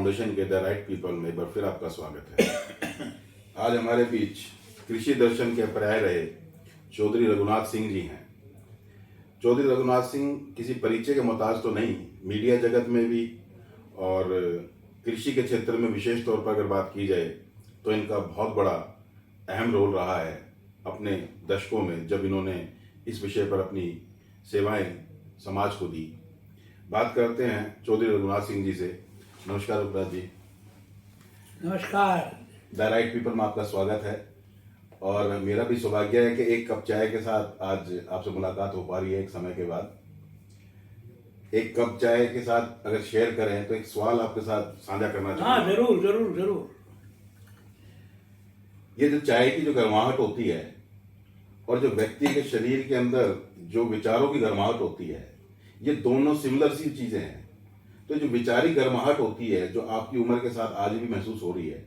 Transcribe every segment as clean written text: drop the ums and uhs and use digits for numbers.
Foundation के the right people में एक बार फिर आपका स्वागत है। आज हमारे बीच कृषि दर्शन के पर्याय रहे चौधरी रघुनाथ सिंह जी हैं। चौधरी रघुनाथ सिंह किसी परिचय के मोहताज तो नहीं, मीडिया जगत में भी और कृषि के क्षेत्र में विशेष तौर पर अगर बात की जाए तो इनका बहुत बड़ा अहम रोल रहा है अपने दशकों में, जब इन्होंने इस विषय पर अपनी सेवाएं समाज को दी। बात करते हैं चौधरी रघुनाथ सिंह जी से। नमस्कार रघुनाथ जी। नमस्कार। द राइट पीपल में आपका स्वागत है और मेरा भी सौभाग्य है कि एक कप चाय के साथ आज आपसे मुलाकात हो पा रही है एक समय के बाद। एक कप चाय के साथ अगर शेयर करें तो एक सवाल आपके साथ साझा करना हाँ, चाहूंगा। जरूर जरूर जरूर। ये जो चाय की जो गर्माहट होती है और जो व्यक्ति के शरीर के अंदर जो विचारों की गर्माहट होती है, ये दोनों सिमिलर सी चीजें हैं। तो जो विचारी गर्माहट होती है जो आपकी उम्र के साथ आज भी महसूस हो रही है,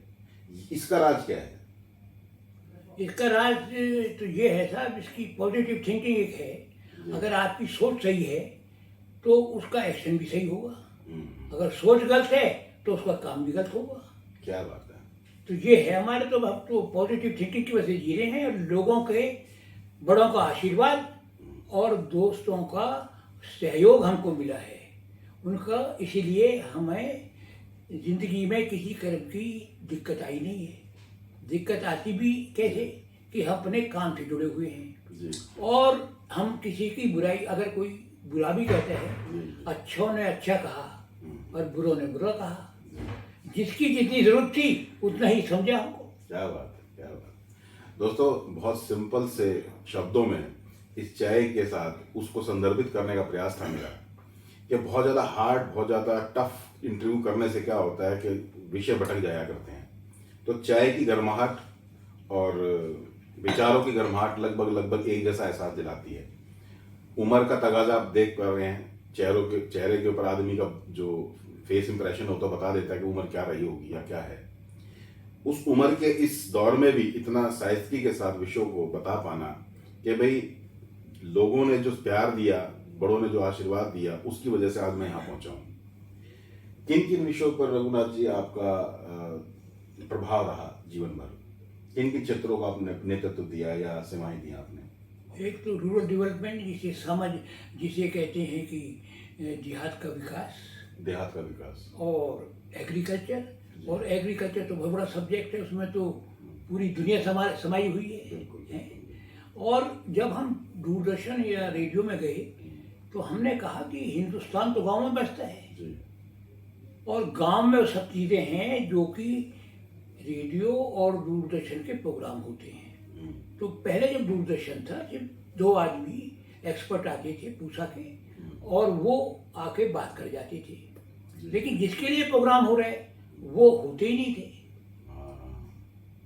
इसका राज क्या है? इसका राज तो ये है साहब, इसकी पॉजिटिव थिंकिंग एक है। अगर आपकी सोच सही है तो उसका एक्शन भी सही होगा, अगर सोच गलत है तो उसका काम भी गलत होगा। क्या बात है। तो ये है हमारे, तो हम तो पॉजिटिव थिंकिंग की वजह से जी रहे हैं और लोगों के, बड़ों का आशीर्वाद और दोस्तों का सहयोग हमको मिला है उनका, इसीलिए हमें जिंदगी में किसी तरह की दिक्कत आई नहीं है। दिक्कत आती भी कैसे कि हम अपने काम से जुड़े हुए हैं जी। और हम किसी की बुराई, अगर कोई बुरा भी कहते हैं, जी। अच्छों ने अच्छा कहा और बुरों ने बुरा कहा। जिसकी जितनी जरूरत थी उतना ही समझा हमको। क्या बात है, क्या बात है। दोस्तों, बहुत सिंपल से शब्दों में इस चाय के साथ उसको संदर्भित करने का प्रयास था मेरा कि बहुत ज़्यादा हार्ड, बहुत ज़्यादा टफ इंटरव्यू करने से क्या होता है कि विषय भटक जाया करते हैं। तो चाय की गर्माहट और विचारों की गर्माहट लगभग एक जैसा एहसास दिलाती है। उम्र का तगाजा आप देख पा रहे हैं, चेहरे के ऊपर आदमी का जो फेस इंप्रेशन होता है बता देता है कि उम्र क्या रही होगी या क्या है। उस उम्र के इस दौर में भी इतना साहित्यिकी के साथ विषयों को बता पाना कि भाई लोगों ने जो प्यार दिया, बड़ों ने जो आशीर्वाद दिया, उसकी वजह से आज मैं यहाँ पहुंचा हूँ। किन किन विषयों पर रघुनाथ जी आपका प्रभाव रहा जीवन भर? किन किन क्षेत्रों का आपने नेतृत्व दिया या सेवाएं दी आपने? एक तो रूरल डेवलपमेंट, जिसे कहते हैं कि देहात का विकास, देहात का विकास, और एग्रीकल्चर। और एग्रीकल्चर तो बहुत बड़ा सब्जेक्ट है, उसमें तो पूरी दुनिया समाई हुई है। और जब हम दूरदर्शन या रेडियो में गए तो हमने कहा कि हिंदुस्तान तो गांव में बसता है जी। और गांव में वो सब चीज़ें हैं जो कि रेडियो और दूरदर्शन के प्रोग्राम होते हैं। तो पहले जब दूरदर्शन था, जब दो आदमी एक्सपर्ट आते थे पूछा के, और वो आके बात कर जाते थे, लेकिन जिसके लिए प्रोग्राम हो रहे वो होते ही नहीं थे।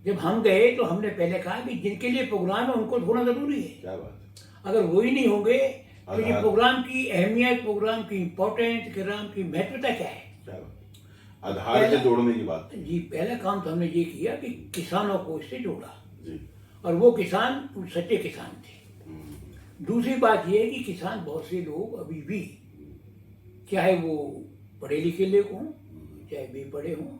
जब हम गए तो हमने पहले कहा कि जिनके लिए प्रोग्राम है उनको होना जरूरी है। क्या बात है। अगर वो ही नहीं होंगे तो ये प्रोग्राम की अहमियत, प्रोग्राम की इम्पोर्टेंस, प्रोग्राम की महत्वता क्या है? क्या बात है। आधार से जोड़ने की बात जी। पहला काम तो हमने ये किया कि किसानों को इससे जोड़ा जी। और वो किसान सच्चे किसान थे। दूसरी बात ये है कि किसान, बहुत से लोग अभी भी, चाहे वो पढ़े लिखे लोग हों चाहे बेपढ़े हों,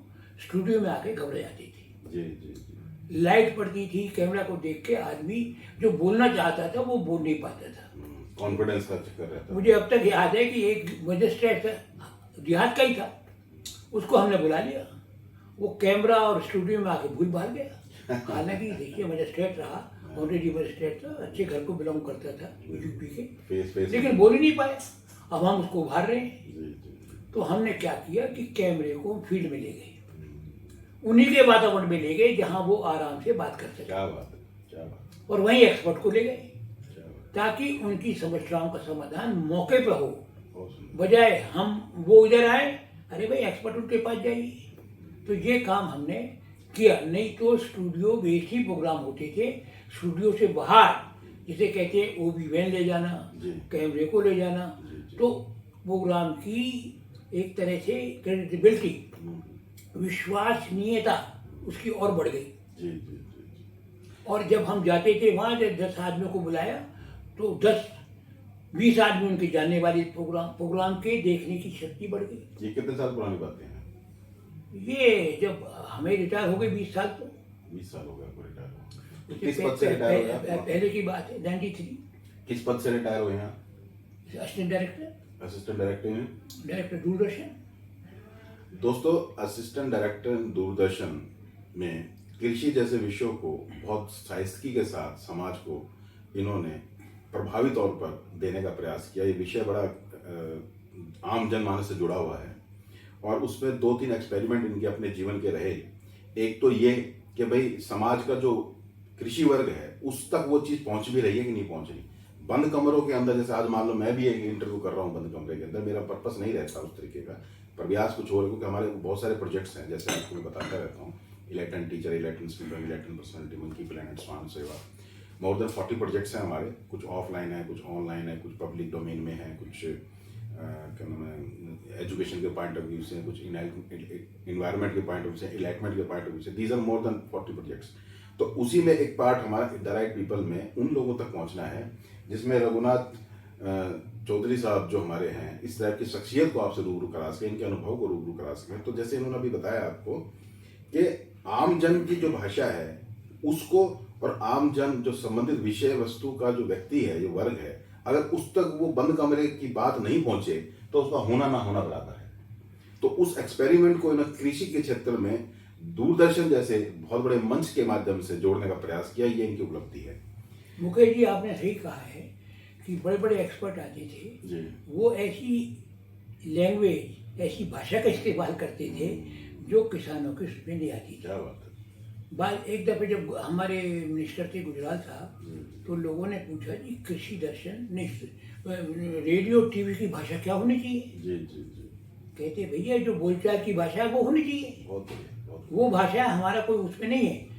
स्टूडियो में आके घबरा जाते थे। जी जी जी। लाइट पड़ती थी, कैमरा को देख के आदमी जो बोलना चाहता था वो बोल नहीं पाता था। कॉन्फिडेंस का चक्कर रहता है। मुझे अब तक याद है कि एक मजिस्ट्रेट था, देहात का ही था, उसको हमने बुला लिया, वो कैमरा और स्टूडियो में आके भूल भाग गया। हालांकि देखिए मजिस्ट्रेट रहा, ऑलरेडी मजिस्ट्रेट था, अच्छे घर को बिलोंग करता था यूपी के, लेकिन बोल ही नहीं पाए। अब हम उसको उभार रहे हैं। तो हमने क्या किया कि कैमरे को फील्ड में ले गए, उन्हीं के वातावरण में ले गए जहां वो आराम से बात कर सके। क्या बात है, क्या बात है। और वहीं एक्सपर्ट को ले गए ताकि उनकी समस्याओं का समाधान मौके पर हो, बजाय हम वो इधर आए, अरे भाई एक्सपर्ट उनके पास जाइए। तो ये काम हमने किया। नहीं तो स्टूडियो बेस्ड ही प्रोग्राम होते थे। स्टूडियो से बाहर, जिसे कहते हैं ओबी वैन ले जाना, कैमरे को ले जाना, तो प्रोग्राम की एक तरह से क्रेडिबिलिटी, विश्वसनीयता उसकी और बढ़ गई। जी जी जी। और जब हम जाते थे वहाँ, जब 10 आदमियों को बुलाया तो 10-20 आदमी उनके जानने वाले प्रोग्राम के देखने की शक्ति बढ़ गई। ये कितने साल पुरानी बातें हैं? ये जब हमें रिटायर हो गए 20 साल तो 20 साल हो गए आपको रिटायर हुए। उसके किस पद से रिटायर हुए आप? पहले की बात है 93। किस पद से रिटायर हुए हैं? असिस्टेंट डायरेक्टर, असिस्टेंट डायरेक्टर हैं। डायरेक्टर दूरदर्शन। दोस्तों, असिस्टेंट डायरेक्टर दूरदर्शन में कृषि जैसे विषयों को बहुत साइंसकी के साथ समाज को इन्होंने प्रभावी तौर पर देने का प्रयास किया। ये विषय बड़ा आम जनमानस से जुड़ा हुआ है और उसमें 2-3 एक्सपेरिमेंट इनके अपने जीवन के रहे। एक तो ये कि भाई समाज का जो कृषि वर्ग है उस तक वो चीज़ पहुंच भी रही है कि नहीं पहुंच रही। बंद कमरों के अंदर, जैसे आज मान लो मैं भी एक इंटरव्यू कर रहा हूँ बंद कमरे के अंदर, मेरा पर्पस नहीं रहता उस तरीके का, प्रयास कुछ और है, क्योंकि हमारे बहुत सारे प्रोजेक्ट्स हैं, जैसे आपको मैं बताता रहता हूँ, electron teacher, electron speaker, electron personality, monkey planet, स्वान सेवा, मोर देन 40 प्रोजेक्ट्स हैं हमारे। कुछ ऑफलाइन है, कुछ ऑनलाइन है, कुछ पब्लिक डोमेन में है, कुछ क्या नाम है एजुकेशन के पॉइंट ऑफ व्यू से, कुछ इन्वायरमेंट के पॉइंट ऑफ व्यू से, इलाइटमेंट के पॉइंट ऑफ व्यू से। These are more than 40 projects. तो उसी में एक पार्ट हमारा द राइट पीपल में उन लोगों तक पहुंचना है जिसमें रघुनाथ चौधरी साहब जो हमारे हैं, इस तरह की शख्सियत को आपसे रूबरू करा सकें, इनके अनुभव को रूबरू करा सकें। तो जैसे इन्होंने अभी बताया आपको कि आम जन की जो भाषा है उसको, और आम जन जो संबंधित विषय वस्तु का जो व्यक्ति है, जो वर्ग है, अगर उस तक वो बंद कमरे की बात नहीं पहुंचे तो उसका होना ना होना बराबर है। तो उस एक्सपेरिमेंट को इन्होंने कृषि के क्षेत्र में दूरदर्शन जैसे बहुत बड़े मंच के माध्यम से जोड़ने का प्रयास किया। ये इनकी उपलब्धि है। मुकेश जी, आपने सही कहा है कि बड़े बड़े एक्सपर्ट आते थे जी। वो ऐसी लैंग्वेज, ऐसी भाषा का इस्तेमाल करते थे जो किसानों के उसमें नहीं आती थी। क्या बात है। बात एक दफे जब हमारे मिनिस्टर थे गुजराल साहब, तो लोगों ने पूछा जी कृषि दर्शन नहीं, रेडियो टीवी की भाषा क्या होनी चाहिए? जी जी जी। कहते भैया जो बोलचाल की भाषा है वो होनी चाहिए, बहुत बढ़िया, बहुत वो भाषा हमारा कोई उसमें नहीं है।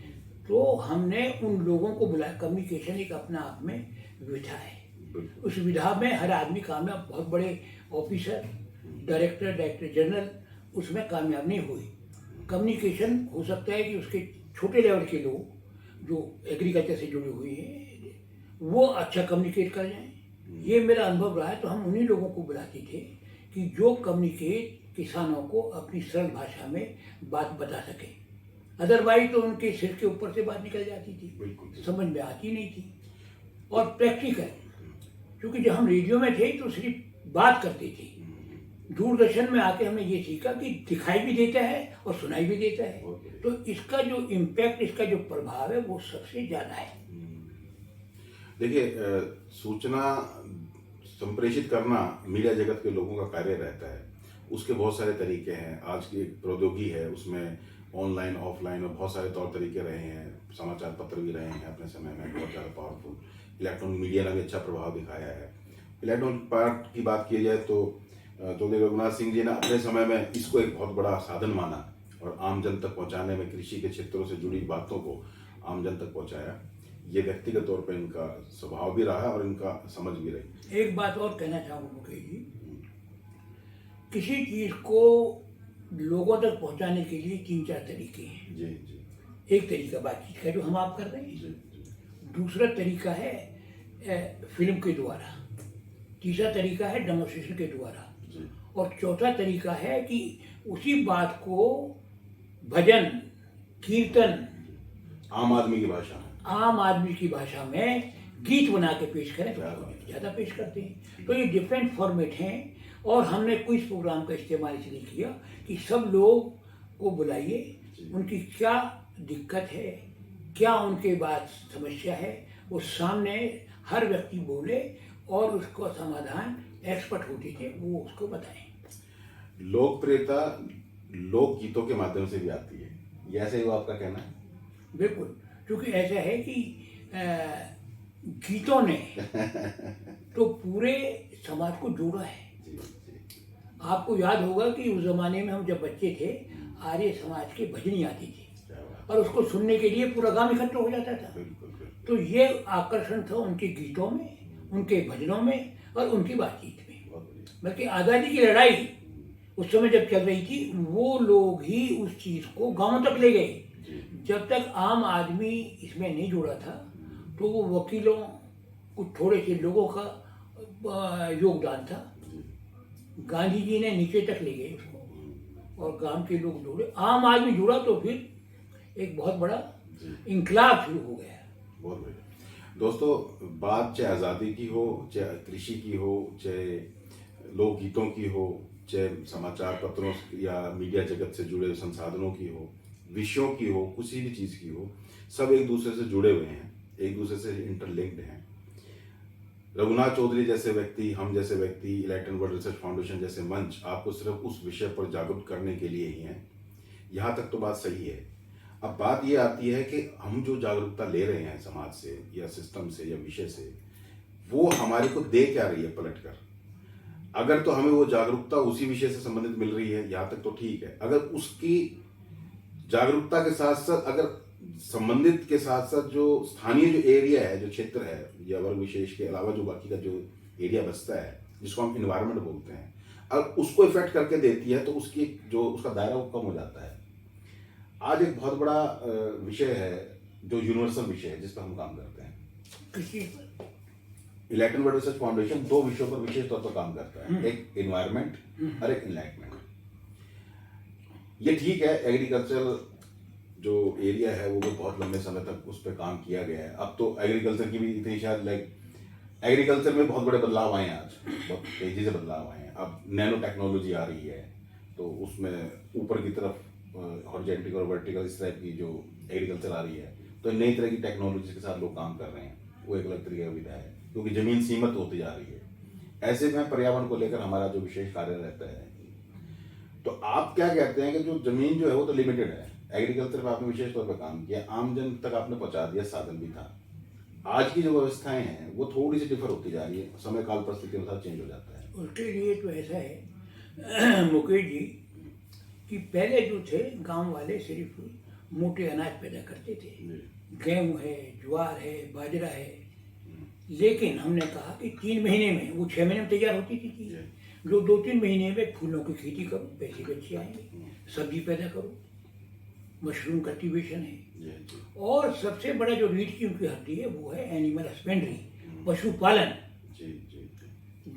तो हमने उन लोगों को बुलाया, कम्युनिकेशन एक अपना आप में विधा है, बिल्कुल। उस विधा में हर आदमी कामयाब, बहुत बड़े ऑफिसर, डायरेक्टर, डायरेक्टर जनरल उसमें कामयाब नहीं हुए। कम्युनिकेशन हो सकता है कि उसके छोटे लेवल के लोग जो एग्रीकल्चर से जुड़े हुए हैं वो अच्छा कम्युनिकेट कर जाएं। ये मेरा अनुभव रहा है। तो हम उन्हीं लोगों को बुलाते थे कि जो कम्युनिकेट किसानों को अपनी सरल भाषा में बात बता सके। अदरवाइज तो उनके सिर के ऊपर से बात निकल जाती थी, बिल्कुल। समझ में आती नहीं थी। और प्रैक्टिकल, क्योंकि जब हम रेडियो में थे तो सिर्फ बात करते थे, दूरदर्शन में आके हमने ये सीखा कि दिखाई भी देता है और सुनाई भी देता है। तो इसका जो इम्पैक्ट, इसका जो प्रभाव है वो सबसे ज़्यादा है। देखिए, सूचना संप्रेषित करना मीडिया जगत के लोगों का कार्य रहता है। उसके बहुत सारे तरीके हैं। आज की प्रौद्योगिकी है, उसमें ऑनलाइन ऑफलाइन और बहुत सारे तौर तरीके रहे हैं। समाचार पत्र भी रहे हैं अपने समय में बहुत ज़्यादा पावरफुल। इलेक्ट्रॉनिक मीडिया ने भी अच्छा प्रभाव दिखाया है। इलेक्ट्रॉनिक पार्ट की बात की जाए तो चौधरी रघुनाथ सिंह जी ने अपने समय में इसको एक बहुत बड़ा साधन माना और आम जन तक पहुंचाने में कृषि के क्षेत्रों से जुड़ी बातों को आम जन तक पहुंचाया। ये व्यक्तिगत तौर पर इनका स्वभाव भी रहा और इनका समझ भी रही। एक बात और कहना चाहूँगा मुकेश जी, किसी चीज़ को लोगों तक पहुंचाने के लिए 3-4 तरीके हैं। जी जी। एक तरीका बातचीत का जो हम आप कर रहे हैं, जी जी। दूसरा तरीका है फिल्म के द्वारा, तीसरा तरीका है डेमोन्स्ट्रेशन के द्वारा, और चौथा तरीका है कि उसी बात को भजन, कीर्तन, आम आदमी की भाषा में, आम आदमी की भाषा में गीत बना के पेश करें तो ज़्यादा पेश करते हैं। तो ये डिफरेंट फॉर्मेट हैं और हमने क्विज प्रोग्राम का इस्तेमाल इसलिए किया कि सब लोग को बुलाइए, उनकी क्या दिक्कत है, क्या उनके बाद समस्या है, वो सामने हर व्यक्ति बोले और उसको समाधान एक्सपर्ट होते थे वो उसको बताएं। लोकप्रियता लोक गीतों के माध्यम से भी आती है, ये ऐसे ही वो आपका कहना है? बिल्कुल, क्योंकि ऐसा है कि गीतों ने तो पूरे समाज को जोड़ा है। आपको याद होगा कि उस जमाने में हम जब बच्चे थे, आर्य समाज के भजनी आती थी और उसको सुनने के लिए पूरा गांव इकट्ठा हो जाता था। तो ये आकर्षण था उनके गीतों में, उनके भजनों में और उनकी बातचीत में। बल्कि आज़ादी की लड़ाई उस समय जब चल रही थी, वो लोग ही उस चीज़ को गांवों तक ले गए। जब तक आम आदमी इसमें नहीं जुड़ा था तो वो वकीलों, कुछ थोड़े से लोगों का योगदान था। गांधी जी ने नीचे तक ले गए उसको, और गांव के लोग जुड़े, आम आदमी जुड़ा तो फिर एक बहुत बड़ा जी। इंकलाब शुरू हो गया। बहुत बढ़िया दोस्तों, बात चाहे आज़ादी की हो, चाहे कृषि की हो, चाहे लोकगीतों की हो, चाहे समाचार पत्रों या मीडिया जगत से जुड़े संसाधनों की हो, विषयों की हो, किसी भी चीज़ की हो, सब एक दूसरे से जुड़े हुए हैं, एक दूसरे से इंटरलिंक्ड हैं। रघुनाथ चौधरी जैसे व्यक्ति, हम जैसे व्यक्ति, इलेक्ट्रॉन वर्ल्ड रिसर्च फाउंडेशन जैसे मंच आपको सिर्फ उस विषय पर जागरूक करने के लिए ही हैं। यहाँ तक तो बात सही है। अब बात ये आती है कि हम जो जागरूकता ले रहे हैं समाज से या सिस्टम से या विषय से, वो हमारे को दे क्या रही है पलट कर। अगर तो हमें वो जागरूकता उसी विषय से संबंधित मिल रही है, यहाँ तक तो ठीक है। अगर उसकी जागरूकता के साथ साथ अगर संबंधित के साथ साथ जो स्थानीय जो एरिया है, जो क्षेत्र है या वर्ग विशेष के अलावा जो बाकी का जो एरिया बचता है, जिसको हम इन्वायरमेंट बोलते हैं, अगर उसको इफेक्ट करके देती है तो उसकी जो उसका दायरा वो कम हो जाता है। आज एक बहुत बड़ा विषय है जो यूनिवर्सल विषय है जिस पर हम काम करते हैं। कृषि इलेक्ट्रॉन वर्ल्ड रिसर्च फाउंडेशन 2 विषयों पर विशेष तौर पर काम करता है, एक इन्वायरमेंट और एक इनलाइटमेंट। ये ठीक है, एग्रीकल्चर जो एरिया है वो भी बहुत लंबे समय तक उस पर काम किया गया है। अब तो एग्रीकल्चर की भी इतनी शायद एग्रीकल्चर में बहुत बड़े बदलाव आए हैं, आज बहुत तेजी से बदलाव आए हैं। अब नैनो टेक्नोलॉजी आ रही है, तो उसमें ऊपर की तरफ हॉरिजॉन्टल और वर्टिकल इस टाइप की जो एग्रीकल्चर आ रही है, तो नई तरह की टेक्नोलॉजी के साथ लोग काम कर रहे हैं। वो एक अलग तरीके का विधा है, क्योंकि जमीन सीमित होती जा रही है। ऐसे में पर्यावरण को लेकर हमारा जो विशेष कार्य रहता है। तो आप क्या कहते हैं कि जो जमीन जो है वो तो लिमिटेड है, एग्रीकल्चर पर आपने विशेष तौर पर काम किया, आम जन तक आपने पहुंचा दिया, साधन भी था। आज की जो व्यवस्थाएं हैं वो थोड़ी सी डिफर होती जा रही है, समय काल परिस्थिति के अनुसार चेंज हो जाता है। उसके लिए तो ऐसा है मुकेश जी कि पहले जो थे गांव वाले सिर्फ मोटे अनाज पैदा करते थे, गेहूँ है, ज्वार है, बाजरा है। लेकिन हमने कहा कि 3 महीने में, वो 6 महीने में तैयार होती थी चीज़, जो 2-3 महीने में फूलों की खेती करो, पैसे भी अच्छे आएंगे, सब्जी पैदा करो, मशरूम कल्टीवेशन है, और सबसे बड़ा जो रीढ़ की उनकी हड्डी है वो है एनिमल हस्बेंड्री, पशुपालन।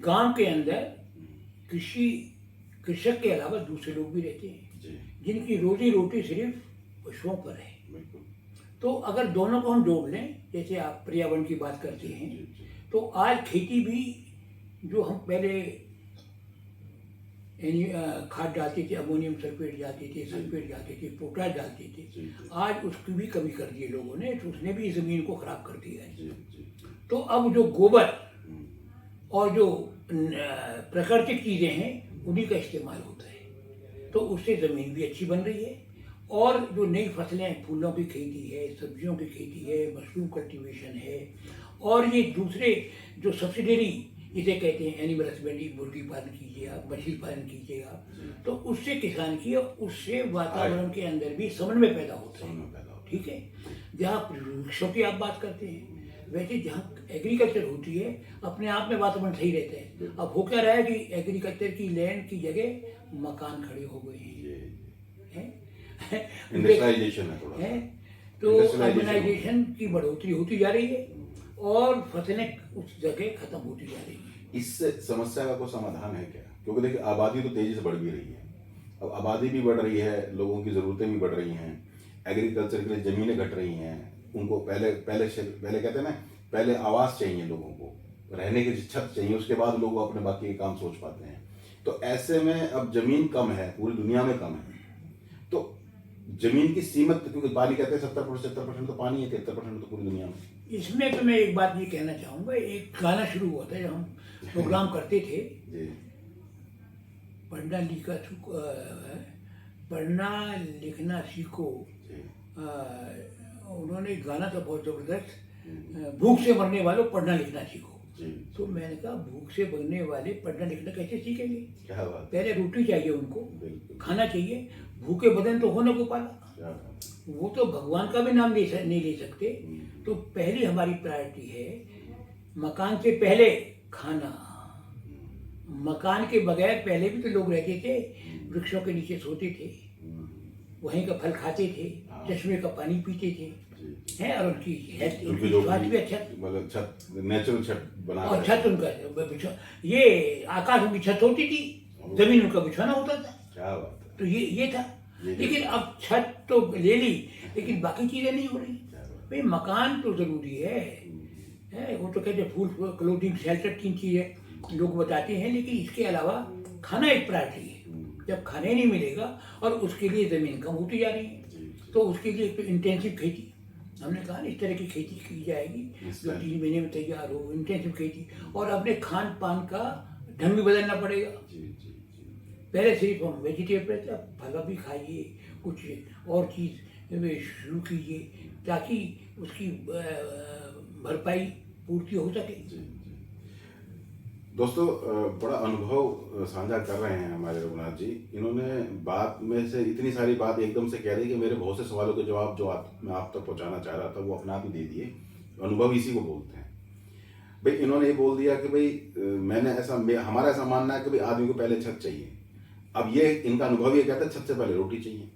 गांव के अंदर कृषक के अलावा दूसरे लोग भी रहते हैं जिनकी रोजी रोटी सिर्फ पशुओं पर है। तो अगर दोनों को हम जोड़ लें, जैसे आप पर्यावरण की बात करते हैं, तो आज खेती भी जो हम पहले खाद डालते थे, अमोनियम सल्फेट डालते थे, सल्फेट डालते थे, पोटाश डालते थे, आज उसकी भी कमी कर दी है लोगों ने, तो उसने भी ज़मीन को खराब कर दिया है। तो अब जो गोबर और जो प्राकृतिक चीज़ें हैं उन्हीं का इस्तेमाल होता है, तो उससे ज़मीन भी अच्छी बन रही है। और जो नई फसलें, फूलों की खेती है, सब्जियों की खेती है, मशरूम कल्टीवेशन है, और ये दूसरे जो सब्सिडरी इसे कहते हैं एनिमल हस्बेंड्री, मुर्गी पालन कीजिएगा, मछली पालन कीजिएगा, तो उससे किसान की, उससे वातावरण के अंदर भी समन्वय पैदा होता है। ठीक है, जहाँ वृक्षों की आप बात करते हैं, वैसे जहाँ एग्रीकल्चर होती है अपने आप में वातावरण सही रहता है। अब हो क्या रहा है कि एग्रीकल्चर की लैंड की जगह मकान खड़े हो गए हैं, इंडस्ट्रियलाइजेशन है थोड़ा है, तो अर्बनाइजेशन की बढ़ोतरी होती जा रही है और फसलें उस जगह खत्म होती जा रही है। इस समस्या का कोई समाधान है क्या? क्योंकि देखिए आबादी तो तेजी से बढ़ भी रही है, अब आबादी भी बढ़ रही है, लोगों की ज़रूरतें भी बढ़ रही हैं, एग्रीकल्चर के लिए ज़मीनें घट रही हैं, उनको पहले कहते हैं ना, पहले आवास चाहिए लोगों को, रहने की छत चाहिए, उसके बाद लोग अपने बाकी के काम सोच पाते हैं। तो ऐसे में अब ज़मीन कम है, पूरी दुनिया में कम है, तो ज़मीन की सीमित, क्योंकि पानी कहते हैं 70% तो पानी है, 73% तो पूरी दुनिया में। इसमें तो मैं एक बात ये कहना चाहूँगा, एक गाना शुरू हुआ था जब हम प्रोग्राम करते थे, पढ़ना लिखना सीखो, उन्होंने गाना था बहुत ज़बरदस्त, भूख से मरने वालों पढ़ना लिखना सीखो। तो मैंने कहा भूख से मरने वाले पढ़ना लिखना कैसे सीखेंगे? क्या बात? पहले रोटी चाहिए उनको, खाना चाहिए, भूखे बदन तो होने को पाला, वो तो भगवान का भी नाम नहीं ले सकते। तो पहली हमारी प्रायोरिटी है मकान से पहले खाना, मकान के बगैर पहले भी तो लोग रहते थे, वृक्षों के नीचे सोते थे, वहीं का फल खाते थे, चश्मे का पानी पीते थे, हैं, और उनकी स्वास्थ्य भी अच्छा, मतलब छत, नेचुरल छत बना, और छत उनका ये आकाश उनकी छत होती थी, जमीन उनका बिछौना होता था। क्या बात है। तो ये था। ये लेकिन अब छत तो ले ली, लेकिन बाकी चीज़ें नहीं हो रही। भाई मकान तो ज़रूरी है, वो तो कहते हैं फूड क्लोथिंग शेल्टर 3 चीज़ें लोग बताते हैं, लेकिन इसके अलावा खाना एक प्रायोरिटी है। जब खाने नहीं मिलेगा और उसके लिए ज़मीन कम होती जा रही है, तो उसके लिए तो इंटेंसिव खेती, हमने कहा ना इस तरह की खेती की जाएगी जो 3 महीने में तैयार हो, इंटेंसिव खेती। और अपने खान पान का ढंग भी बदलना पड़ेगा। पहले सिर्फ हम वेजिटेबल थे, अब फल भी खाइए, कुछ और चीज़ शुरू कीजिए ताकि उसकी भरपाई पूर्ति हो सके। दोस्तों बड़ा अनुभव साझा कर रहे हैं हमारे रघुनाथ जी। इन्होंने बात में से इतनी सारी बात एकदम से कह दी कि मेरे बहुत से सवालों के जवाब जो मैं आप तक पहुंचाना चाह रहा था वो अपने आप ही दे दिए। अनुभव इसी को बोलते हैं। भाई इन्होंने ये बोल दिया कि भाई हमारा ऐसा मानना है कि भाई आदमी को पहले छत चाहिए। अब ये इनका अनुभव ये कहता है छत से पहले रोटी चाहिए।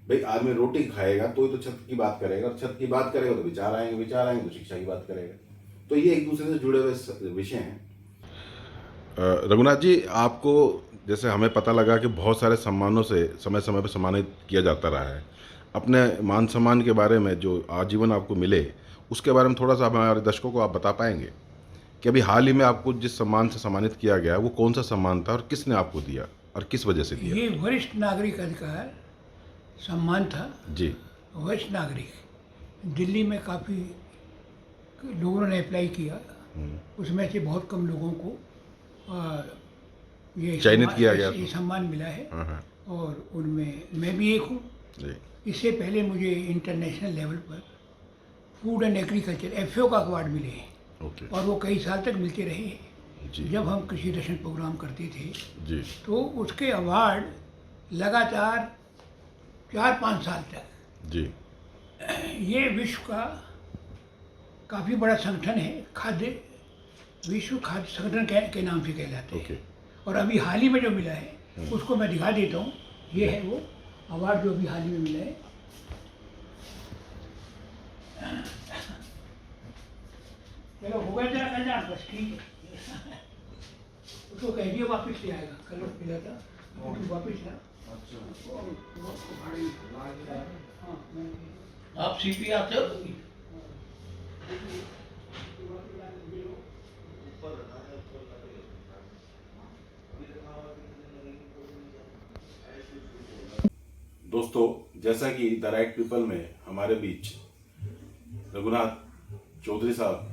भाई आदमी रोटी खाएगा तो ही तो छत की बात करेगा, और छत की बात करेगा तो विचार आएंगे तो शिक्षा की बात करेगा। तो ये एक दूसरे से जुड़े हुए विषय हैं। रघुनाथ जी, आपको जैसे हमें पता लगा कि बहुत सारे सम्मानों से समय समय पर सम्मानित किया जाता रहा है। अपने मान सम्मान के बारे में जो आजीवन आपको मिले उसके बारे में थोड़ा सा हमारे दर्शकों को आप बता पाएंगे कि अभी हाल ही में आपको जिस सम्मान से सम्मानित किया गया वो कौन सा सम्मान था और किसने आपको दिया और किस वजह से दिया? ये वरिष्ठ नागरिक अधिकार सम्मान था जी। वरिष्ठ नागरिक। दिल्ली में काफ़ी लोगों ने अप्लाई किया, उसमें से बहुत कम लोगों को ये चयनित किया गया, ये सम्मान मिला है। हाँ। और उनमें मैं भी एक हूँ। इससे पहले मुझे इंटरनेशनल लेवल पर फूड एंड एग्रीकल्चर FAO का अवार्ड मिले हैं। ओके। और वो कई साल तक मिलते रहे हैं। जब हम कृषि दर्शन प्रोग्राम करते थे जी, तो उसके अवार्ड लगातार 4-5 साल तक। जी, ये विश्व का काफ़ी बड़ा संगठन है, खाद्य विश्व खाद्य संगठन के नाम से कहलाते हैं। और अभी हाल ही में जो मिला है उसको मैं दिखा देता हूँ। ये है वो अवार्ड जो अभी हाल ही में मिला है। चलो हो गया तेरा कल्याण, बस ठीक है। उसको कह दिया वापस ले आएगा, कल मिला था तो वापस ला। आप CP आते हो? दोस्तों जैसा कि द राइट पीपल में हमारे बीच रघुनाथ चौधरी साहब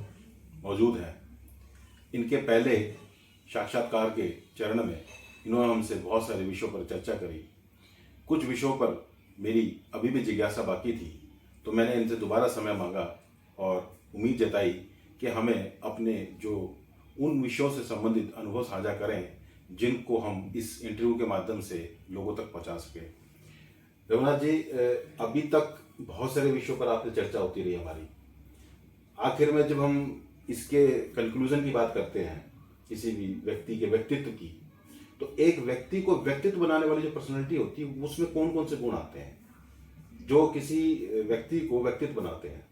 मौजूद हैं, इनके पहले साक्षात्कार के चरण में इन्होंने हमसे बहुत सारे विषयों पर चर्चा करी। कुछ विषयों पर मेरी अभी भी जिज्ञासा बाकी थी, तो मैंने इनसे दोबारा समय मांगा और उम्मीद जताई कि हमें अपने जो उन विषयों से संबंधित अनुभव साझा करें जिनको हम इस इंटरव्यू के माध्यम से लोगों तक पहुंचा सकें। रघुनाथ जी, अभी तक बहुत सारे विषयों पर आपसे चर्चा होती रही हमारी। आखिर में जब हम इसके कंक्लूजन की बात करते हैं किसी भी व्यक्ति के व्यक्तित्व की, तो एक व्यक्ति को व्यक्तित्व बनाने वाली जो पर्सनैलिटी होती है उसमें कौन कौन से गुण आते हैं जो किसी व्यक्ति को व्यक्तित्व बनाते हैं?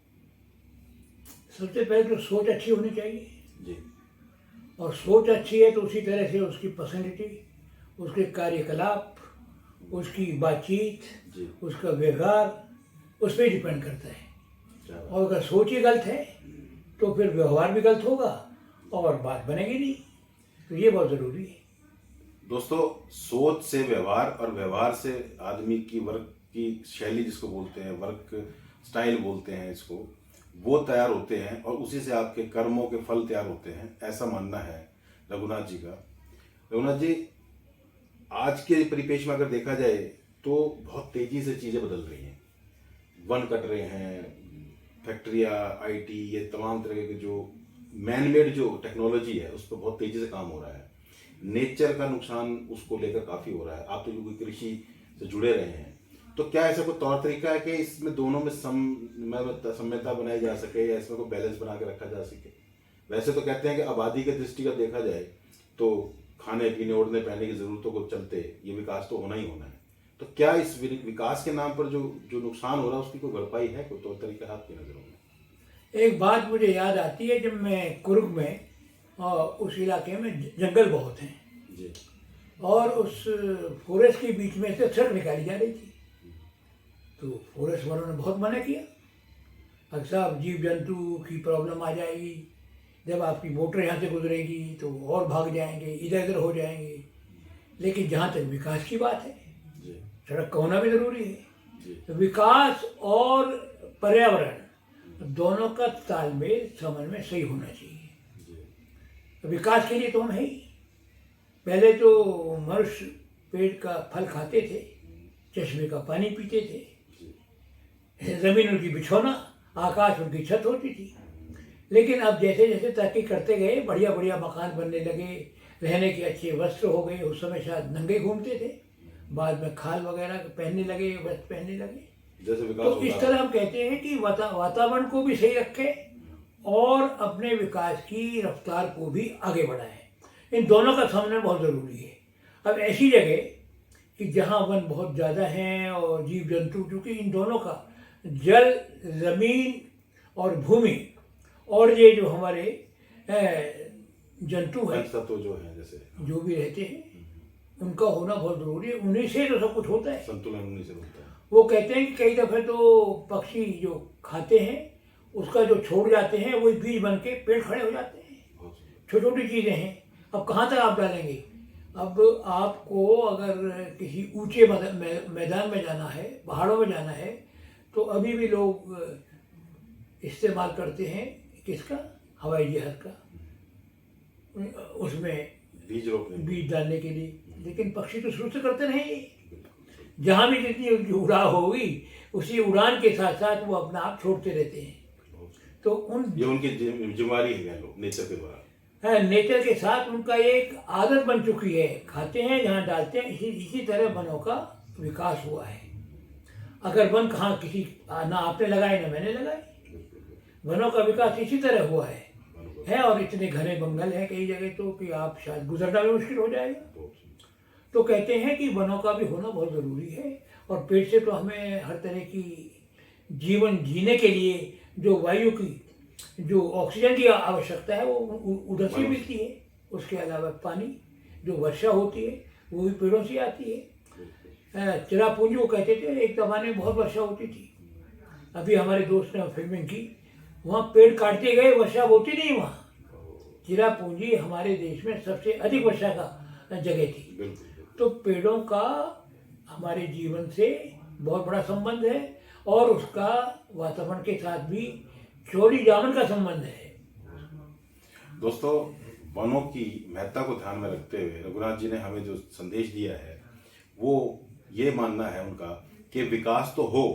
सबसे पहले तो सोच अच्छी होनी चाहिए जी। और सोच अच्छी है तो उसी तरह से उसकी पर्सनैलिटी, उसके कार्यकलाप, उसकी बातचीत, उसका व्यवहार उस पर डिपेंड करता है। और अगर सोच ही गलत है तो फिर व्यवहार भी गलत होगा और बात बनेगी नहीं। तो ये बहुत ज़रूरी है। दोस्तों, सोच से व्यवहार और व्यवहार से आदमी की वर्क की शैली, जिसको बोलते हैं वर्क स्टाइल बोलते हैं इसको, वो तैयार होते हैं और उसी से आपके कर्मों के फल तैयार होते हैं, ऐसा मानना है रघुनाथ जी का। रघुनाथ जी, आज के परिपेक्ष में अगर देखा जाए तो बहुत तेजी से चीज़ें बदल रही हैं। वन कट रहे हैं, फैक्ट्रियाँ, IT, ये तमाम तरह के जो मैन मेड जो टेक्नोलॉजी है उस पर बहुत तेज़ी से काम हो रहा है। नेचर का नुकसान उसको लेकर काफ़ी हो रहा है। आप तो क्योंकि कृषि से जुड़े रहे हैं, तो क्या ऐसा कोई तौर तरीका है कि इसमें दोनों में साम्यता बनाई जा सके या इसमें कोई बैलेंस बना के रखा जा सके? वैसे तो कहते हैं कि आबादी के दृष्टिगत देखा जाए तो खाने पीने, ओढ़ने पहनने की ज़रूरतों को चलते ये विकास तो होना ही होना है। तो क्या इस विकास के नाम पर जो नुकसान हो रहा है उसकी कोई भरपाई है, कोई तौर तरीका है आपकी नज़रों में? एक बात मुझे याद आती है, जब मैं कुर्ग में और उस इलाके में जंगल बहुत हैं जी। और उस फॉरेस्ट के बीच में से सड़क निकाली जा रही थी। तो फॉरेस्ट वालों ने बहुत मना किया, अगर साहब जीव जंतु की प्रॉब्लम आ जाएगी, जब आपकी मोटर यहाँ से गुजरेगी तो और भाग जाएंगे, इधर उधर हो जाएंगे। लेकिन जहाँ तक विकास की बात है, सड़क का होना भी ज़रूरी है। तो विकास और पर्यावरण दोनों का तालमेल समन्वय सही होना चाहिए। तो विकास के लिए तो हम है ही। पहले तो मनुष्य पेड़ का फल खाते थे, चश्मे का पानी पीते थे, जमीन उनकी बिछौना, आकाश उनकी छत होती थी। लेकिन अब जैसे जैसे तरक्की करते गए, बढ़िया बढ़िया मकान बनने लगे, रहने के अच्छे वस्त्र हो गए। उस समय शायद नंगे घूमते थे, बाद में खाल वगैरह पहनने लगे, वस्त्र पहनने लगे। जैसे विकास तो इस तरह हम कहते हैं कि वातावरण को भी सही रखें और अपने विकास की रफ्तार को भी आगे बढ़ाएं। इन दोनों का समन्वय बहुत ज़रूरी है। अब ऐसी जगह कि जहाँ वन बहुत ज़्यादा हैं और जीव जंतु, क्योंकि इन दोनों का जल, ज़मीन और भूमि और ये जो हमारे जंतु हैं, तो जो है जैसे जो भी रहते हैं, उनका होना बहुत ज़रूरी है। उन्हीं से तो सब कुछ होता है, संतुलन उन्हीं से होता है। वो कहते हैं कि कई दफ़े तो पक्षी जो खाते हैं उसका जो छोड़ जाते हैं वही बीज बन के पेड़ खड़े हो जाते हैं। छोटी छोटी चीज़ें हैं। अब कहाँ तक आप डालेंगे? अब आपको अगर किसी ऊंचे मैदान में जाना है, पहाड़ों में जाना है, तो अभी भी लोग इस्तेमाल करते हैं किसका? हवाई जहाज़ का, उसमें बीज डालने के लिए। लेकिन पक्षी तो शुरू से करते रहेंगे। जहाँ भी जितनी उनकी उड़ान होगी, उसी उड़ान के साथ साथ वो अपना आप छोड़ते रहते हैं। तो ये उनकी जिम्मेदारी है नेचर के द्वारा। नेचर के साथ उनका एक आदत बन चुकी है, खाते हैं जहाँ डालते हैं। इसी तरह वनों का विकास हुआ है। अगर वन कहाँ किसी ना आपने लगाए ना मैंने लगाए, वनों का विकास इसी तरह हुआ है। और इतने घने बंगल हैं कई जगह तो कि आप शायद गुजरना भी मुश्किल हो जाएगा। तो कहते हैं कि वनों का भी होना बहुत ज़रूरी है। और पेड़ से तो हमें हर तरह की जीवन जीने के लिए जो वायु की, जो ऑक्सीजन की आवश्यकता है, वो उधर से मिलती है। उसके अलावा पानी, जो वर्षा होती है, वो भी पेड़ों से आती है। चिरापुंजी वो कहते थे एक ज़माने में बहुत वर्षा होती थी। अभी हमारे दोस्त ने फिल्मिंग की, वहाँ पेड़ काटते गए, वर्षा होती नहीं वहाँ। चिरापुंजी हमारे देश में सबसे अधिक वर्षा का जगह थी। तो पेड़ों का हमारे जीवन से बहुत बड़ा संबंध है और उसका वातावरण के साथ भी चौड़ी जामन का संबंध है। दोस्तों, वनों की महत्ता को ध्यान में रखते हुए रघुनाथ जी ने हमें जो संदेश दिया है, वो ये मानना है उनका कि विकास तो हो,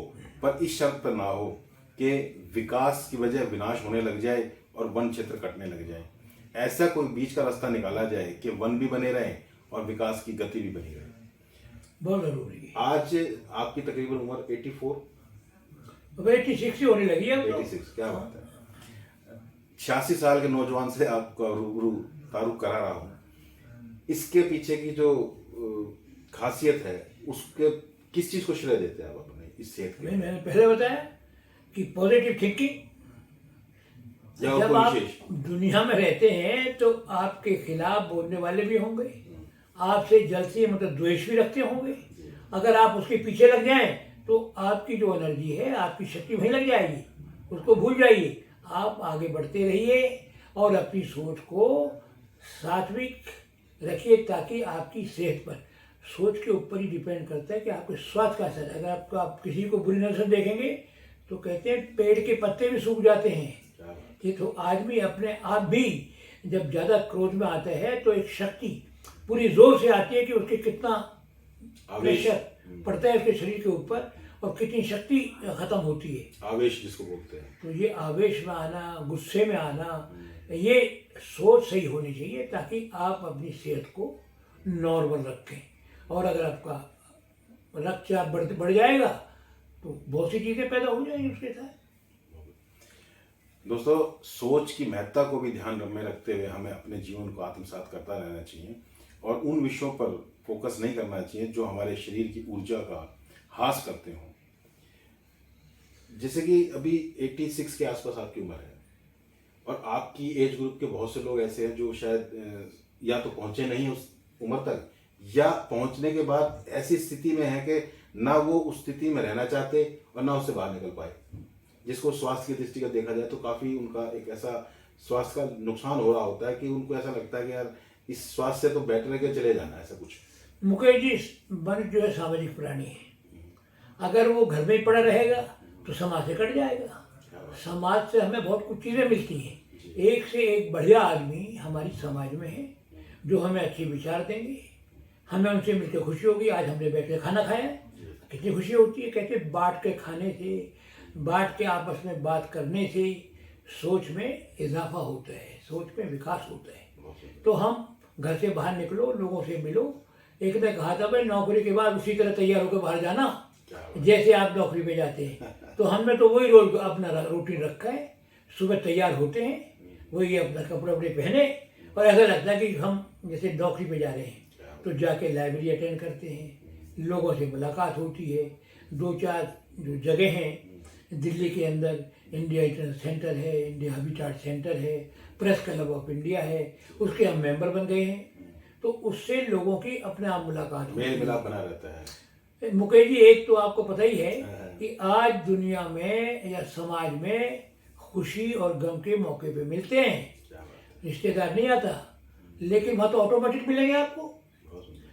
पर इस शर्त पर ना हो कि विकास की वजह विनाश होने लग जाए और वन क्षेत्र कटने लग जाए। ऐसा कोई बीच का रास्ता निकाला जाए कि वन भी बने रहें और विकास की गति भी बनी रहे। बहुत जरूरी है। आज आपकी तकरीबन उम्र 84, अब 86 होने लगी है। 86, क्या बात है। 86 साल के नौजवान से आपका रूबरू तारुफ करा रहा हूँ। इसके पीछे की जो खासियत है, उसके किस चीज को श्रेय देते हैं आप अपने इस सेहत के? मैंने पहले बताया कि पॉजिटिव थिंकिंग। जब आप दुनिया में रहते हैं तो आपके खिलाफ बोलने वाले भी होंगे, आपसे जल्द से मतलब द्वेष भी रखते होंगे। अगर आप उसके पीछे लग जाएं तो आपकी जो एनर्जी है, आपकी शक्ति वहीं लग जाएगी। उसको भूल जाइए, आप आगे बढ़ते रहिए और अपनी सोच को सात्विक रखिए, ताकि आपकी सेहत पर, सोच के ऊपर ही डिपेंड करता है कि आपके स्वास्थ्य का असर। अगर आप किसी को बुरी नजर से देखेंगे तो कहते हैं पेड़ के पत्ते भी सूख जाते हैं। कि तो आदमी अपने आप भी जब ज़्यादा क्रोध में आता है तो एक शक्ति पूरी जोर से आती है कि उसके कितना प्रेशर पड़ता है उसके शरीर के ऊपर और कितनी शक्ति खत्म होती है। आवेश जिसको बोलते हैं। तो ये आवेश में आना, गुस्से में आना, ये सोच सही होनी चाहिए ताकि आप अपनी सेहत को नॉर्मल रखें। और अगर आपका रक्तचाप बढ़ जाएगा तो बहुत सी चीज़ें पैदा हो जाएंगी उसके साथ। दोस्तों, सोच की महत्ता को भी ध्यान में रखते हुए हमें अपने जीवन को आत्मसात करता रहना चाहिए और उन विषयों पर फोकस नहीं करना चाहिए जो हमारे शरीर की ऊर्जा का ह्रास करते हों। जैसे कि अभी 86 के आसपास आपकी उम्र है और आपकी एज ग्रुप के बहुत से लोग ऐसे हैं जो शायद या तो पहुंचे नहीं उस उम्र तक या पहुंचने के बाद ऐसी स्थिति में है कि ना वो उस स्थिति में रहना चाहते और ना उससे बाहर निकल पाए, जिसको स्वास्थ्य की दृष्टि का देखा जाए तो काफ़ी उनका एक ऐसा स्वास्थ्य का नुकसान हो रहा होता है कि उनको ऐसा लगता है कि यार इस स्वास्थ्य से तो बेटर है कि चले जाना, ऐसा कुछ। मुकेश जी, मनुष्य जो है सामाजिक प्राणी है। अगर वो घर में ही पड़ा रहेगा तो समाज से कट जाएगा। समाज से हमें बहुत कुछ चीज़ें मिलती हैं। एक से एक बढ़िया आदमी हमारी समाज में है जो हमें अच्छे विचार देंगे, हमें उनसे मिलकर खुशी होगी। आज हमने बैठ के खाना खाया, कितनी खुशी होती है। कहते बांट के खाने से, बांट के आपस में बात करने से सोच में इजाफा होता है, सोच में विकास होता है। तो हम घर से बाहर निकलो, लोगों से मिलो। एक ने कहा था भाई नौकरी के बाद उसी तरह तैयार होकर बाहर जाना जैसे आप नौकरी पे जाते हैं। तो हमने तो वही रोज अपना रूटीन रखा है। सुबह तैयार होते हैं, वही अपना कपड़े वपड़े पहने और ऐसा लगता है कि हम जैसे नौकरी पे जा रहे हैं। तो जाके लाइब्रेरी अटेंड करते हैं, लोगों से मुलाकात होती है। 2-4 जो जगह हैं दिल्ली के अंदर, इंडिया इंटरनेशनल सेंटर है, इंडिया हैबिटेट सेंटर है, प्रेस क्लब ऑफ इंडिया है, उसके हम मेंबर बन गए हैं। तो उससे लोगों की अपने आप मुलाकात मेल मिलाप बना रहता है। मुकेश जी, एक तो आपको पता ही है कि आज दुनिया में या समाज में खुशी और गम के मौके पे मिलते हैं, रिश्तेदार नहीं आता, लेकिन वहाँ तो ऑटोमेटिक मिलेंगे आपको।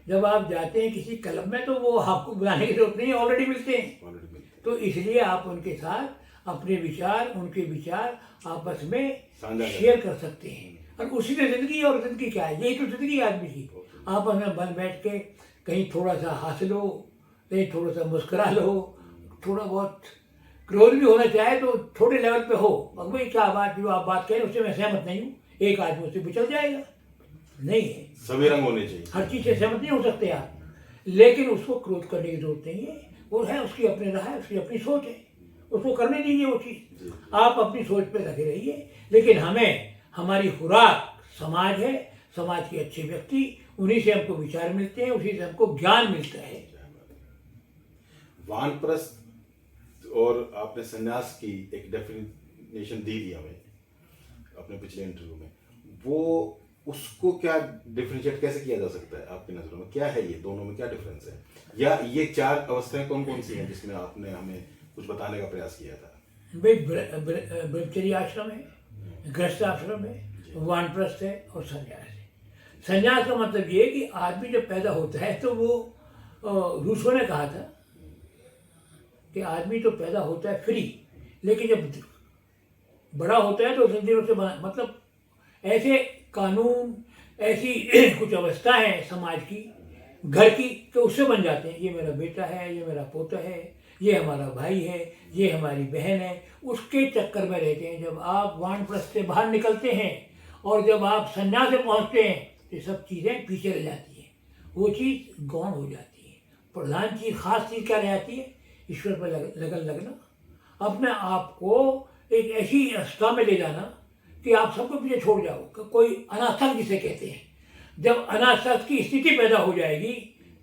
जब आप जाते हैं किसी क्लब में तो वो आपको बुलाने की जरूरत नहीं है, ऑलरेडी मिलते हैं। तो इसलिए आप उनके साथ अपने विचार, उनके विचार आपस में शेयर कर सकते हैं। और उसी में जिंदगी, और जिंदगी क्या है, यही तो जिंदगी आदमी की। आपस में बन बैठ के कहीं थोड़ा सा हंस लो, कहीं थोड़ा सा मुस्कुरा लो, थोड़ा बहुत क्रोध भी होना चाहे तो छोटे लेवल पे हो। अब भाई क्या बात, जो आप बात करें उससे मैं सहमत नहीं हूँ, एक आदमी उससे बिचल जाएगा, नहीं है। सभी रंग होने चाहिए, हर चीज़ से सहमत नहीं हो सकते आप, लेकिन उसको क्रोध करने की जरूरत नहीं है। वो है, उसकी अपनी राह है, उसकी अपनी सोच है, उसको करने दीजिए वो चीज़। आप अपनी सोच पे लगे रहिए, लेकिन हमें हमारी खुराक समाज है, समाज के अच्छे व्यक्ति, उन्हीं से हमको विचार मिलते हैं, उसी से हमको ज्ञान मिलता है। वानप्रस्थ और आपने संन्यास की एक डेफिनेशन दी थी हमें अपने पिछले इंटरव्यू में, वो उसको क्या डिफरेंशिएट कैसे किया जा सकता है आपकी नज़रों में? क्या है ये दोनों में, क्या डिफरेंस है? या ये 4 अवस्थाएं कौन कौन सी हैं जिसमें आपने हमें कुछ बताने का प्रयास किया था? भाई ब्रह्मचर्य आश्रम है, गृहस्थ आश्रम है, वानप्रस्थ है और संन्यास है। संन्यास का मतलब ये है कि आदमी जब पैदा होता है तो वो रूसो ने कहा था कि आदमी तो पैदा होता है फ्री, लेकिन जब बड़ा होता है तो जंजीरों से बना, मतलब ऐसे कानून, ऐसी कुछ अवस्था है समाज की, घर की, तो उससे बन जाते हैं। ये मेरा बेटा है, ये मेरा पोता है, ये हमारा भाई है, ये हमारी बहन है, उसके चक्कर में रहते हैं। जब आप वानप्रस्थ से बाहर निकलते हैं और जब आप संन्यास से पहुंचते हैं तो सब चीज़ें पीछे रह जाती हैं, वो चीज़ गौण हो जाती है। प्रधान चीज़, खास चीज़ क्या रह जाती है? ईश्वर पर लगन लगना, अपने आप को एक ऐसी अवस्था में ले जाना कि आप सबको पीछे छोड़ जाओ। कोई अनासक्त जिसे कहते हैं, जब अनासक्त की स्थिति पैदा हो जाएगी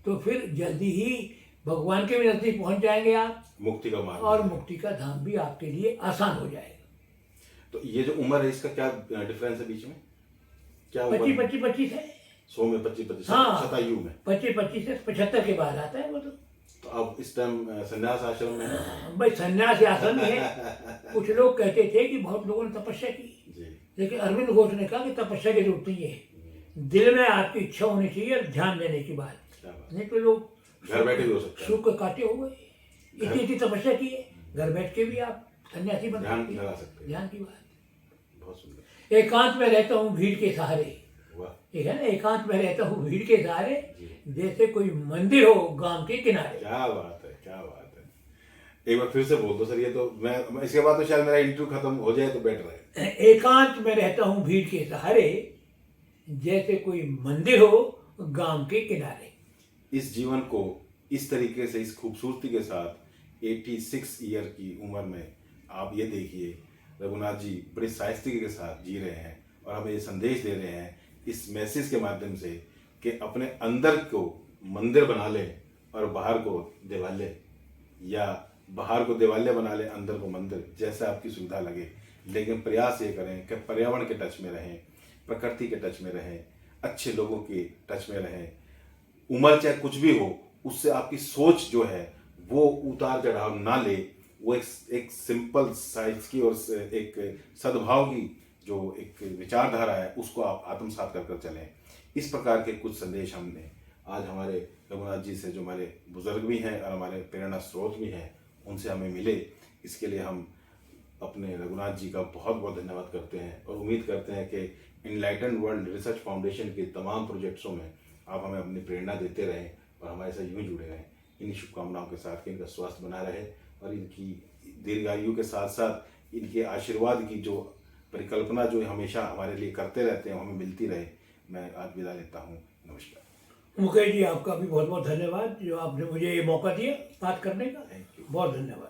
तो फिर जल्दी ही भगवान के भी नजदीक पहुंच जाएंगे आप, मुक्ति का मार्ग, और मुक्ति का धाम भी आपके लिए आसान हो जाएगा। तो ये जो उम्र है इसका क्या डिफरेंस है बीच में? क्या 25 है 100 में 25, हाँ, शतायु में 25 से 75 के बाद आता है वो। तो अब इस टाइम संन्यास आश्रम में है। भाई संन्यास आश्रम में है। कुछ लोग कहते थे कि बहुत लोगों ने तपस्या की, लेकिन अरविंद घोष ने कहा कि तपस्या की जरूरत नहीं है, दिल में आपकी इच्छा होनी चाहिए और ध्यान देने की बात। नहीं तो लोग घर बैठे भी हो सकते हैं, सूख के काटे हो गए। इतनी तपस्या की है, घर बैठ के भी आप सन्यासी बन ध्यान लगा सकते हैं। ध्यान की बात। बहुत सुंदर। एकांत में रहता हूँ भीड़ के सहारे, वाह, ठीक है ना, एकांत में रहता हूँ भीड़ के सहारे, जैसे कोई मंदिर हो गांव के किनारे। क्या बात है, क्या बात है। एक बार फिर से बोल दो सर, ये तो मैं इसके बाद तो शायद मेरा इंटरव्यू खत्म हो जाए तो बेटर है। एकांत में रहता हूँ भीड़ के सहारे, जैसे कोई मंदिर हो गांव के किनारे। इस जीवन को इस तरीके से, इस खूबसूरती के साथ 86 ईयर की उम्र में आप ये देखिए, रघुनाथ जी बड़े शाइस्ते के साथ जी रहे हैं और हमें ये संदेश दे रहे हैं इस मैसेज के माध्यम से कि अपने अंदर को मंदिर बना ले और बाहर को देवालय, या बाहर को देवालय बना ले, अंदर को मंदिर, जैसा आपकी सुविधा लगे। लेकिन प्रयास ये करें कि पर्यावरण के टच में रहें, प्रकृति के टच में रहें, अच्छे लोगों के टच में रहें, उम्र चाहे कुछ भी हो, उससे आपकी सोच जो है वो उतार चढ़ाव ना ले, वो एक सिंपल साइज की और एक सद्भाव की जो एक विचारधारा है उसको आप आत्मसात कर चलें। इस प्रकार के कुछ संदेश हमने आज हमारे रघुनाथ जी से, जो हमारे बुजुर्ग भी हैं और हमारे प्रेरणा स्रोत भी हैं, उनसे हमें मिले। इसके लिए हम अपने रघुनाथ जी का बहुत बहुत धन्यवाद करते हैं और उम्मीद करते हैं कि इनलाइटन वर्ल्ड रिसर्च फाउंडेशन के तमाम प्रोजेक्ट्सों में आप हमें अपनी प्रेरणा देते रहें और हमारे साथ यूं ही जुड़े रहें। इन्हीं शुभकामनाओं के साथ कि इनका स्वास्थ्य बना रहे और इनकी दीर्घायु के साथ साथ इनके आशीर्वाद की जो परिकल्पना जो हमेशा हमारे लिए करते रहते हैं हमें मिलती रहे। मैं आज विदा लेता हूँ। नमस्कार। मुकेश जी, आपका भी बहुत बहुत धन्यवाद जो आपने मुझे ये मौका दिया बात करने का। Thank you. बहुत धन्यवाद।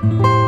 Thank you.